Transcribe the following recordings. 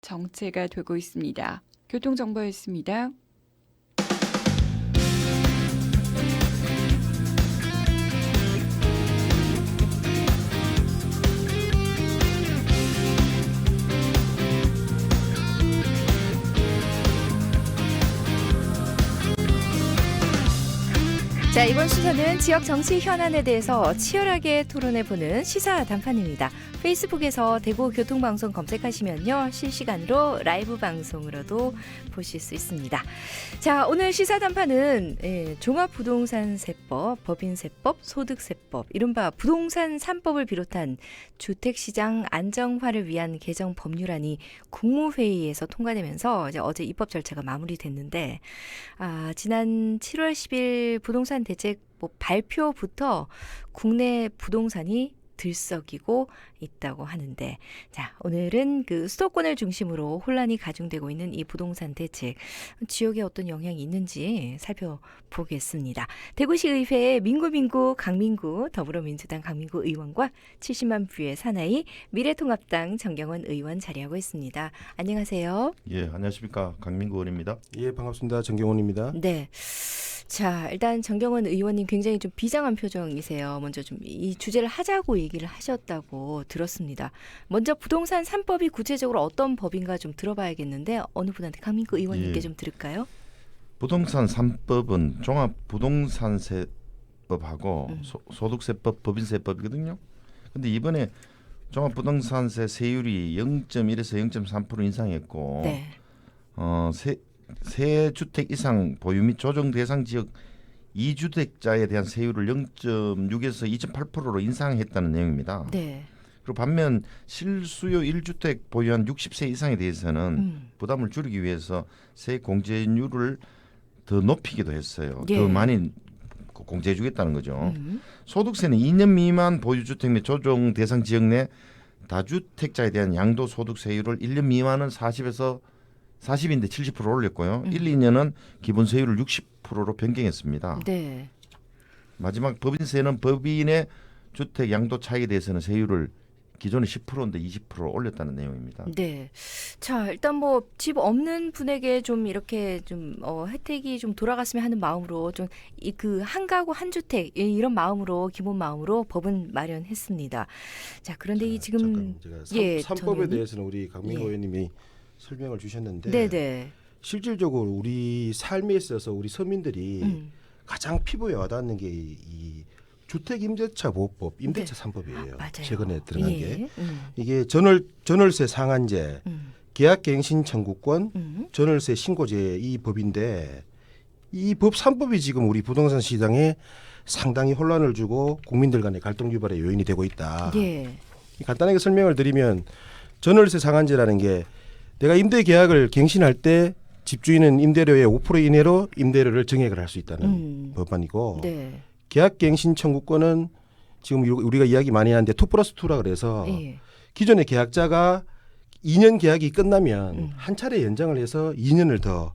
정체가 되고 있습니다. 교통정보였습니다. 자, 이번 순서는 지역 정치 현안에 대해서 치열하게 토론해보는 시사 단판입니다. 페이스북에서 대구교통방송 검색하시면요, 실시간으로 라이브 방송으로도 보실 수 있습니다. 자, 오늘 시사 단판은 종합부동산세법, 법인세법, 소득세법, 이른바 부동산 3법을 비롯한 주택시장 안정화를 위한 개정 법률안이 국무회의에서 통과되면서 이제 어제 입법 절차가 마무리됐는데, 지난 7월 10일 부동산 대책 발표부터 국내 부동산이 들썩이고 있다고 하는데, 자, 오늘은 그 수도권을 중심으로 혼란이 가중되고 있는 이 부동산 대책, 지역에 어떤 영향이 있는지 살펴보겠습니다. 대구시 의회의 민구 강민구 더불어민주당 강민구 의원과 70만 뷰의 사나이 미래통합당 정경원 의원 자리하고 있습니다. 안녕하세요. 예, 안녕하십니까, 강민구 의원입니다. 예, 반갑습니다. 정경원입니다. 네. 자, 일단 정경원 의원님 굉장히 좀 비장한 표정이세요. 먼저 좀 이 주제를 하자고 얘기를 하셨다고 들었습니다. 먼저 부동산 3법이 구체적으로 어떤 법인가 좀 들어봐야겠는데, 어느 분한테 강민구 의원님께 예. 좀 들을까요? 부동산 3법은 종합부동산세법하고 소득세법, 법인세법이거든요. 근데 이번에 종합부동산세 세율이 0.1에서 0.3% 인상했고, 네. 세 주택 이상 보유 및 조정 대상 지역 2주택자에 대한 세율을 0.6에서 2.8%로 인상했다는 내용입니다. 네. 그리고 반면 실수요 1주택 보유한 60세 이상에 대해서는 부담을 줄이기 위해서 세 공제율을 더 높이기도 했어요. 예. 더 많이 공제해 주겠다는 거죠. 소득세는 2년 미만 보유주택 및 조정 대상 지역 내 다주택자에 대한 양도소득세율을 1년 미만은 40인데 70% 올렸고요. 1, 2년은 기본세율을 60%로 변경했습니다. 네. 마지막 법인세는 법인의 주택 양도 차익에 대해서는 세율을 기존의 10%인데 20% 올렸다는 내용입니다. 네. 자, 일단 뭐 집 없는 분에게 좀 이렇게 좀 혜택이 좀 돌아갔으면 하는 마음으로 좀 그 한 가구 한 주택 이런 마음으로, 기본 마음으로 법은 마련했습니다. 자, 그런데 이 지금 잠깐 제가 예, 3법에 전 대해서는 우리 강민구 예. 의원님이 설명을 주셨는데, 네네. 실질적으로 우리 삶에 있어서 우리 서민들이 가장 피부에 와닿는 게 이 주택임대차 보호법, 임대차 3법이에요. 맞아요. 최근에 들어간 예. 게 이게 전월세 상한제, 계약갱신 청구권, 전월세 신고제 이 법인데, 이 법 3법이 지금 우리 부동산 시장에 상당히 혼란을 주고 국민들 간의 갈등 유발의 요인이 되고 있다. 예. 간단하게 설명을 드리면, 전월세 상한제라는 게 내가 임대 계약을 갱신할 때 집주인은 임대료의 5% 이내로 임대료를 증액을 할 수 있다는 법안이고, 네. 계약갱신 청구권은 지금 우리가 이야기 많이 하는데 2+2라 그래서 예. 기존의 계약자가 2년 계약이 끝나면 한 차례 연장을 해서 2년을 더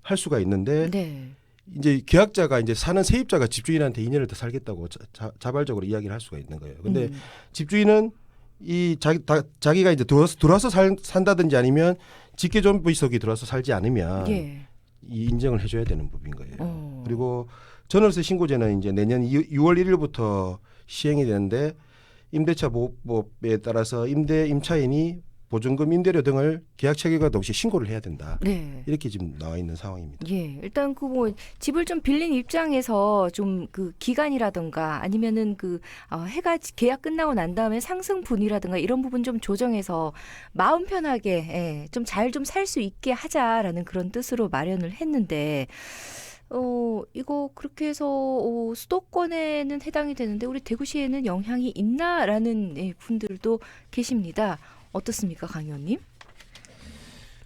할 수가 있는데, 네. 이제 계약자가 이제 사는 세입자가 집주인한테 2년을 더 살겠다고 자발적으로 이야기를 할 수가 있는 거예요. 근데 집주인은 이 자기가 이제 들어와서 산다든지 아니면 직계존비속이 들어와서 살지 않으면 예. 이 인정을 해줘야 되는 법인 거예요. 어. 그리고 전월세 신고제는 이제 내년 6월 1일부터 시행이 되는데, 임대차 보호법에 따라서 임차인이 보증금, 임대료 등을 계약 체결과 동시에 신고를 해야 된다. 네. 이렇게 지금 나와 있는 상황입니다. 예, 일단 그 뭐 집을 좀 빌린 입장에서 좀 그 기간이라든가 아니면은 그 해가 계약 끝나고 난 다음에 상승분이라든가 이런 부분 좀 조정해서 마음 편하게 좀 잘 좀 살 수 있게 하자라는 그런 뜻으로 마련을 했는데, 이거 그렇게 해서 수도권에는 해당이 되는데 우리 대구시에는 영향이 있나라는 분들도 계십니다. 어떻습니까, 강 의원님?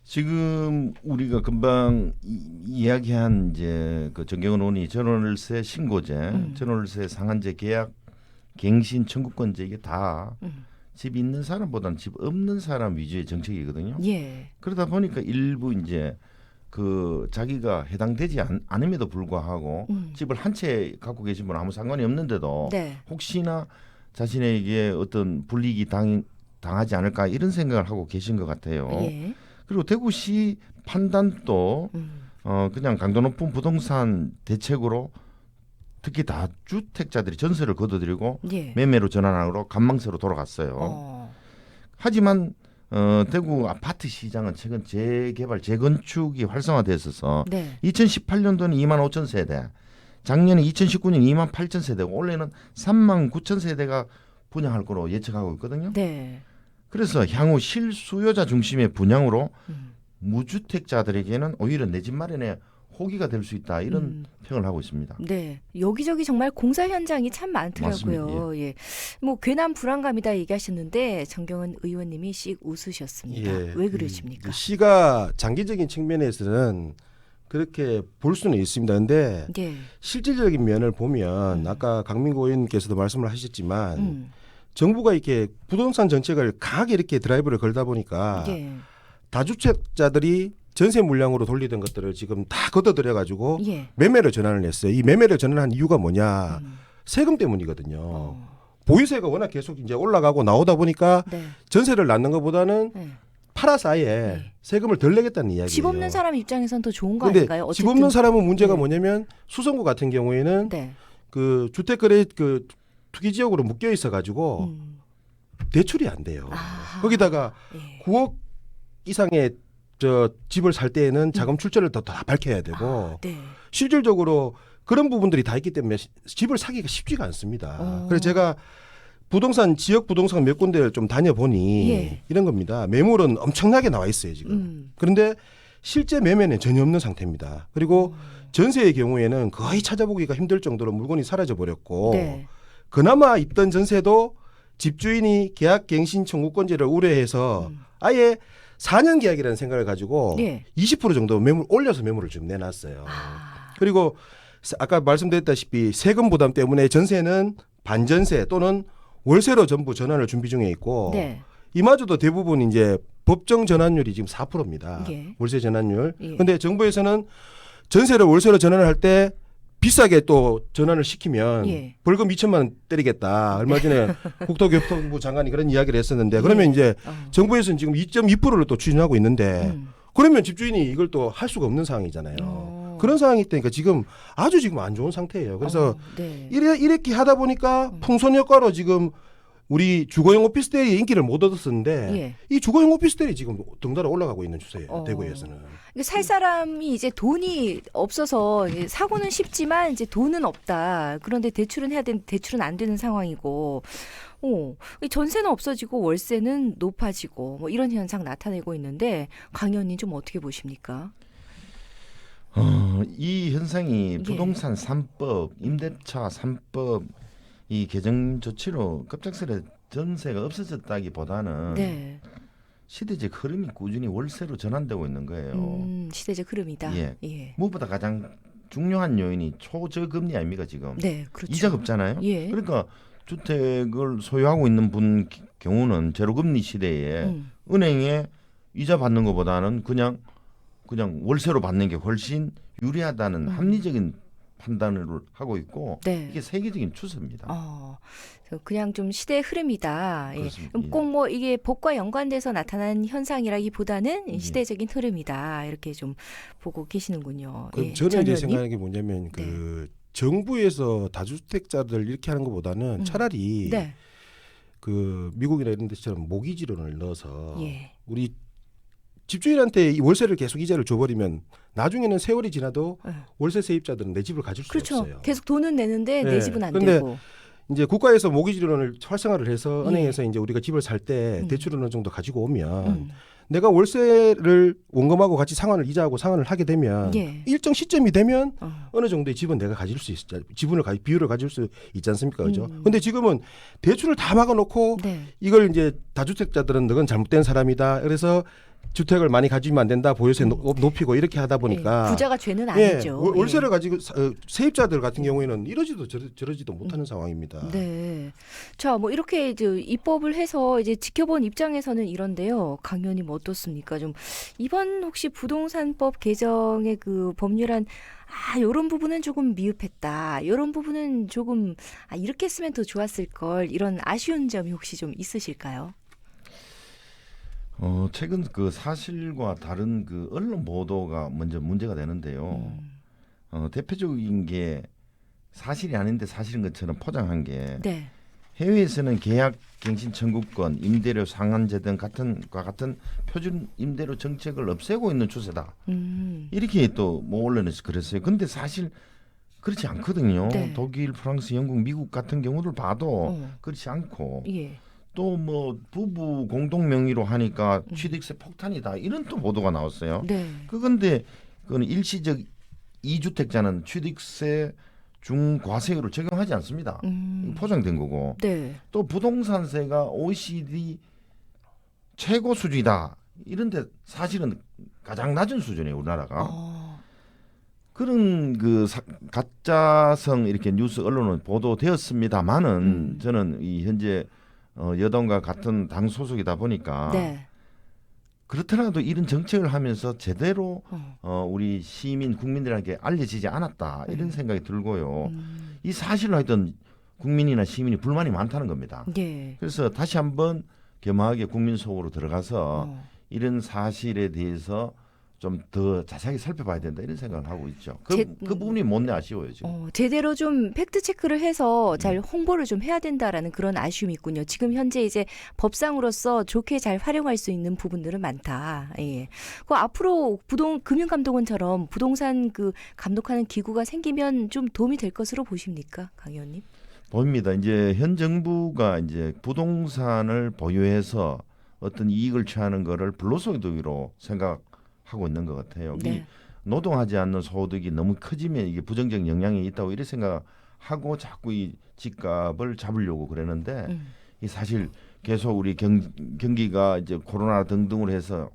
지금 우리가 금방 이야기한 이제 그 정경원 의원이 전월세 신고제, 전월세 상한제 계약 갱신 청구권제, 이게 다 집 있는 사람보다는 집 없는 사람 위주의 정책이거든요. 예. 그러다 보니까 일부 이제 그 자기가 해당되지 않음에도 불구하고 집을 한 채 갖고 계신 분은 아무 상관이 없는데도 네. 혹시나 자신에게 어떤 불이익이 당하지 않을까 이런 생각을 하고 계신 것 같아요. 예. 그리고 대구시 판단도 그냥 강도 높은 부동산 대책으로 특히 다주택자들이 전세를 거둬들이고 예. 매매로 전환하고 관망세로 돌아갔어요. 하지만 대구 아파트 시장은 최근 재개발, 재건축이 활성화됐어서 네. 2018년도는 2만 5천 세대, 작년에 2019년 2만 8천 세대고 올해는 3만 9천 세대가 분양할 거로 예측하고 있거든요. 네. 그래서 향후 실수요자 중심의 분양으로 무주택자들에게는 오히려 내 집 마련에 호기가 될 수 있다 이런 평을 하고 있습니다. 네, 여기저기 정말 공사 현장이 참 많더라고요. 맞습니다. 예, 뭐 괜한 불안감이다 얘기하셨는데 정경은 의원님이 씩 웃으셨습니다. 예, 왜 그러십니까? 시가 장기적인 측면에서는 그렇게 볼 수는 있습니다. 근데 예, 실질적인 면을 보면 아까 강민구 의원님께서도 말씀을 하셨지만 정부가 이렇게 부동산 정책을 강하게 이렇게 드라이브를 걸다 보니까 예, 다주택자들이 전세 물량으로 돌리던 것들을 지금 다 걷어들여 가지고 예, 매매로 전환을 했어요. 이 매매를 전환한 이유가 뭐냐? 세금 때문이거든요. 보유세가 워낙 계속 이제 올라가고 나오다 보니까 네, 전세를 낳는 것보다는 네. 팔아서 아예 네. 세금을 덜 내겠다는 이야기예요. 집 없는 사람 입장에선 더 좋은 거 근데 아닌가요? 집 없는 사람은 문제가 네. 뭐냐면 수성구 같은 경우에는 네, 그 주택거래 그 투기 지역으로 묶여 있어 가지고 대출이 안 돼요. 아하. 거기다가 예. 9억 이상의 저 집을 살 때에는 자금 출처를 더 밝혀야 되고 아, 네. 실질적으로 그런 부분들이 다 있기 때문에 집을 사기가 쉽지가 않습니다. 그래서 제가 부동산 지역 부동산 몇 군데를 좀 다녀보니 예. 이런 겁니다. 매물은 엄청나게 나와 있어요 지금. 그런데 실제 매매는 전혀 없는 상태입니다. 그리고 전세의 경우에는 거의 찾아보기가 힘들 정도로 물건이 사라져 버렸고 네. 그나마 있던 전세도 집주인이 계약갱신 청구권자를 우려해서 아예 4년 계약이라는 생각을 가지고 예. 20% 정도 매물 올려서 매물을 좀 내놨어요. 아, 그리고 아까 말씀드렸다시피 세금 부담 때문에 전세는 반전세 또는 월세로 전부 전환을 준비 중에 있고 네. 이마저도 대부분 이제 법정 전환율이 지금 4%입니다. 예. 월세 전환율. 예. 근데 정부에서는 전세를 월세로 전환을 할 때 비싸게 또 전환을 시키면 예. 벌금 2천만 원 때리겠다. 얼마 전에 국토교통부 장관이 그런 이야기를 했었는데 그러면 이제 정부에서는 지금 2.2%를 또 추진하고 있는데 그러면 집주인이 이걸 또 할 수가 없는 상황이잖아요. 그런 상황이 있다니까 지금 아주 지금 안 좋은 상태예요. 그래서 네. 이렇게 하다 보니까 풍선 효과로 지금 우리 주거용 오피스텔이 인기를 못 얻었었는데 예. 이 주거용 오피스텔이 지금 덩달아 올라가고 있는 추세예요. 대구에서는. 살 사람이 이제 돈이 없어서 이제 사고는 쉽지만 이제 돈은 없다. 그런데 대출은 해야 되는데 대출은 안 되는 상황이고, 이 전세는 없어지고 월세는 높아지고 뭐 이런 현상 나타내고 있는데 강 의원님 좀 어떻게 보십니까? 이 현상이 부동산 3법, 임대차 3법 이 개정 조치로 급작스레 전세가 없어졌다기보다는 네, 시대적 흐름이 꾸준히 월세로 전환되고 있는 거예요. 시대적 흐름이다. 예. 예. 무엇보다 가장 중요한 요인이 초저금리 아닙니까 지금? 네, 그렇죠. 이자가 없잖아요. 예. 그러니까 주택을 소유하고 있는 분 경우는 제로금리 시대에 은행에 이자 받는 것보다는 그냥 월세로 받는 게 훨씬 유리하다는 합리적인 판단을 하고 있고 네. 이게 세계적인 추세입니다. 그냥 좀 시대의 흐름이다. 예. 그렇습니다. 예. 꼭 뭐 이게 법과 연관돼서 나타난 현상이라기보다는 예. 시대적인 흐름이다. 이렇게 좀 보고 계시는군요. 그럼 예. 저는 전 이제 의원님? 생각하는 게 뭐냐면 그 정부에서 다주택자들 이렇게 하는 것보다는 차라리 네. 그 미국이나 이런 데처럼 모기지론을 넣어서 예. 우리 집주인한테 이 월세를 계속 이자를 줘버리면 나중에는 세월이 지나도 월세 세입자들은 내 집을 가질 수 그렇죠. 없어요. 계속 돈은 내는데 내 네. 집은 안 근데 되고. 이제 국가에서 모기지론을 활성화를 해서 예. 은행에서 이제 우리가 집을 살 때 대출을 어느 정도 가지고 오면 내가 월세를 원금하고 같이 이자하고 상환을 하게 되면 예. 일정 시점이 되면 어느 정도의 집은 내가 가질 수 있죠. 비율을 가질 수 있지 않습니까? 그죠? 근데 지금은 대출을 다 막아놓고 네. 이걸 이제 다주택자들은 너건 잘못된 사람이다. 그래서 주택을 많이 가지면 안 된다. 보유세 높이고 이렇게 하다 보니까 예. 부자가 죄는 예, 아니죠. 월세를 가지고 세입자들 같은 경우에는 이러지도 저러지도 못하는 상황입니다. 네. 자, 뭐 이렇게 이제 입법을 해서 이제 지켜본 입장에서는 이런데요. 강 의원님 어떻습니까? 좀 이번 혹시 부동산법 개정의 그 법률안 이런 부분은 조금 미흡했다. 이런 부분은 조금 이렇게 쓰면 더 좋았을 걸. 이런 아쉬운 점이 혹시 좀 있으실까요? 최근 그 사실과 다른 그 언론 보도가 먼저 문제가 되는데요. 대표적인 게 사실이 아닌데 사실인 것처럼 포장한 게 네. 해외에서는 계약 갱신 청구권, 임대료 상한제 등 같은 표준 임대료 정책을 없애고 있는 추세다. 이렇게 또 뭐 언론에서 그랬어요. 근데 사실 그렇지 않거든요. 네. 독일, 프랑스, 영국, 미국 같은 경우를 봐도 어. 그렇지 않고 예. 또 뭐 부부 공동 명의로 하니까 취득세 폭탄이다 이런 또 보도가 나왔어요. 네. 그건데 그건 일시적 2주택자는 취득세 중과세율을 적용하지 않습니다. 포장된 거고 네. 또 부동산세가 OECD 최고 수준이다. 이런데 사실은 가장 낮은 수준이에요, 우리나라가. 그런 그 가짜성 이렇게 뉴스 언론은 보도되었습니다만은 저는 이 현재 여당과 같은 당 소속이다 보니까 네. 그렇더라도 이런 정책을 하면서 제대로 우리 시민 국민들에게 알려지지 않았다 이런 생각이 들고요. 이 사실을 하여튼 국민이나 시민이 불만이 많다는 겁니다. 예. 그래서 다시 한번 겸허하게 국민 속으로 들어가서 이런 사실에 대해서 좀 더 자세하게 살펴봐야 된다 이런 생각을 하고 있죠. 그 부분이 못내 아쉬워요 지금. 제대로 좀 팩트 체크를 해서 잘 홍보를 좀 해야 된다라는 그런 아쉬움이 있군요. 지금 현재 이제 법상으로서 좋게 잘 활용할 수 있는 부분들은 많다. 예. 그 앞으로 금융감독원처럼 부동산 그 감독하는 기구가 생기면 좀 도움이 될 것으로 보십니까, 강 의원님? 보입니다. 이제 현 정부가 이제 부동산을 보유해서 어떤 이익을 취하는 거를 불로소득 도기로 생각하고 있는 것 같아요. 네. 노동하지 않는 소득이 너무 커지면 이게 부정적 영향이 있다고 이렇게 생각하고 자꾸 이 집값을 잡으려고 그러는데 이 사실 계속 우리 경기가 이제 코로나 등등으로 해서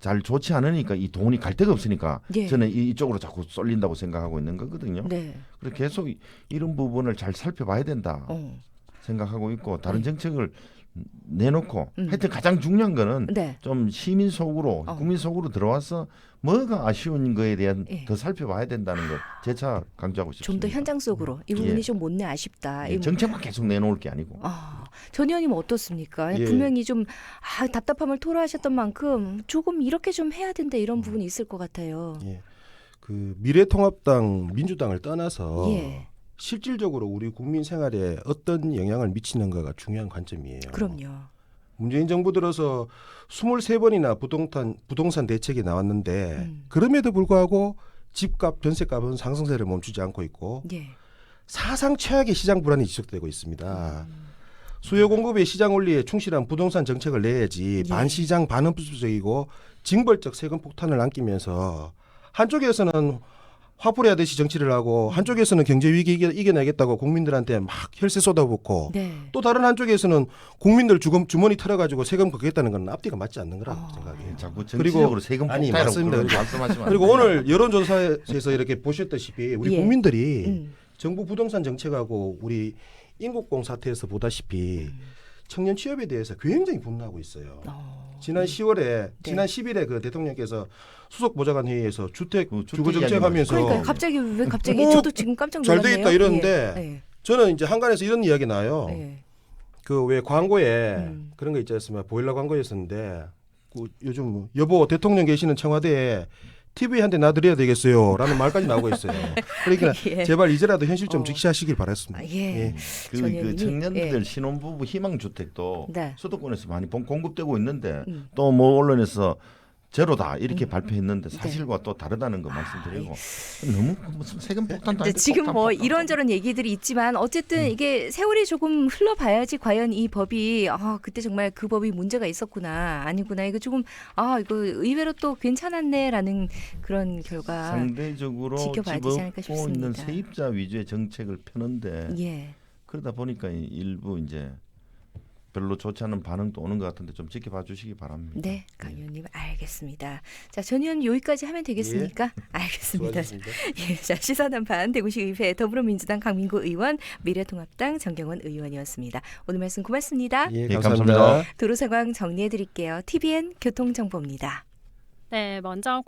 잘 좋지 않으니까 이 돈이 갈 데가 없으니까 예. 저는 이쪽으로 자꾸 쏠린다고 생각하고 있는 거거든요. 네. 그래서 계속 이런 부분을 잘 살펴봐야 된다 생각하고 있고 다른 정책을 내놓고 하여튼 가장 중요한 거는 네. 좀 시민 속으로 국민 속으로 들어와서 뭐가 아쉬운 거에 대한 예. 더 살펴봐야 된다는 걸 재차 강조하고 좀 싶습니다. 더 현장 속으로 이 부분이 예. 좀 못내 아쉽다. 이 정책만 계속 내놓을 게 아니고. 전 의원님 어떻습니까? 예. 분명히 좀 답답함을 토로하셨던 만큼 조금 이렇게 좀 해야 된다 이런 부분이 있을 것 같아요. 예. 그 미래통합당 민주당을 떠나서 예. 실질적으로 우리 국민 생활에 어떤 영향을 미치는가가 중요한 관점이에요. 그럼요. 문재인 정부 들어서 23번이나 부동산 대책이 나왔는데 그럼에도 불구하고 집값, 전세값은 상승세를 멈추지 않고 있고 예. 사상 최악의 시장 불안이 지속되고 있습니다. 수요 공급의 시장 원리에 충실한 부동산 정책을 내야지 예. 반시장 반응부수적이고 징벌적 세금 폭탄을 안기면서 한쪽에서는 화풀이하듯이 정치를 하고 한쪽에서는 경제 위기 이겨내겠다고 국민들한테 막 혈세 쏟아붓고 네. 또 다른 한쪽에서는 국민들 주머니 털어가지고 세금 걷겠다는 건 앞뒤가 맞지 않는 거라고 생각해요. 자꾸 그리고 정치적으로 세금 아니, 폭탄이라고 맞습니다. 말씀하시면 안 그리고 돼요. 오늘 여론조사에서 이렇게 보셨다시피 우리 예. 국민들이 정부 부동산 정책하고 우리 인국공 사태에서 보다시피 청년 취업에 대해서 굉장히 분노하고 있어요. 지난 10월에 지난 10일에 그 대통령께서 수석 보좌관 회의에서 주택 주거 정책하면서 그러니까 갑자기 왜 갑자기 뭐 저도 지금 깜짝 잘 놀랐네요. 돼 있다 이러는데 예. 저는 이제 한간에서 이런 이야기 나요. 예. 그 왜 광고에 그런 거 있지 않습니까? 보일러 광고였었는데 그 요즘 여보 대통령 계시는 청와대에 TV 한 대 놔드려야 되겠어요라는 말까지 나오고 있어요. 그러니까 예. 제발 이제라도 현실 좀 직시하시길 바랐습니다. 예. 그 전현님이, 청년들 예. 신혼부부 희망주택도 네. 수도권에서 많이 공급되고 있는데 또 뭐 언론에서 제로다 이렇게 발표했는데 사실과 또 다르다는 거 말씀드리고 너무 무슨 세금 폭탄도 아니고 지금 폭탄, 뭐 폭탄. 이런저런 얘기들이 있지만 어쨌든 이게 세월이 조금 흘러봐야지 과연 이 법이 그때 정말 그 법이 문제가 있었구나 아니구나 이거 조금 이거 의외로 또 괜찮았네라는 그런 결과 상대적으로 지켜봐야 집 되지 않을까 얻고 있는 싶습니다. 세입자 위주의 정책을 펴는데 예. 그러다 보니까 일부 이제 별로 좋지 않은 반응도 오는 것 같은데 좀 지켜봐 주시기 바랍니다. 네, 강 의원님 알겠습니다. 자, 전 의원 여기까지 하면 되겠습니까? 알겠습니다. 수고하셨습니다. 예, 자 시사단판 대구시의회 더불어민주당 강민구 의원, 미래통합당 정경원 의원이었습니다. 오늘 말씀 고맙습니다. 예, 감사합니다. 감사합니다. 도로 상황 정리해 드릴게요. TVN 교통정보입니다. 네, 먼저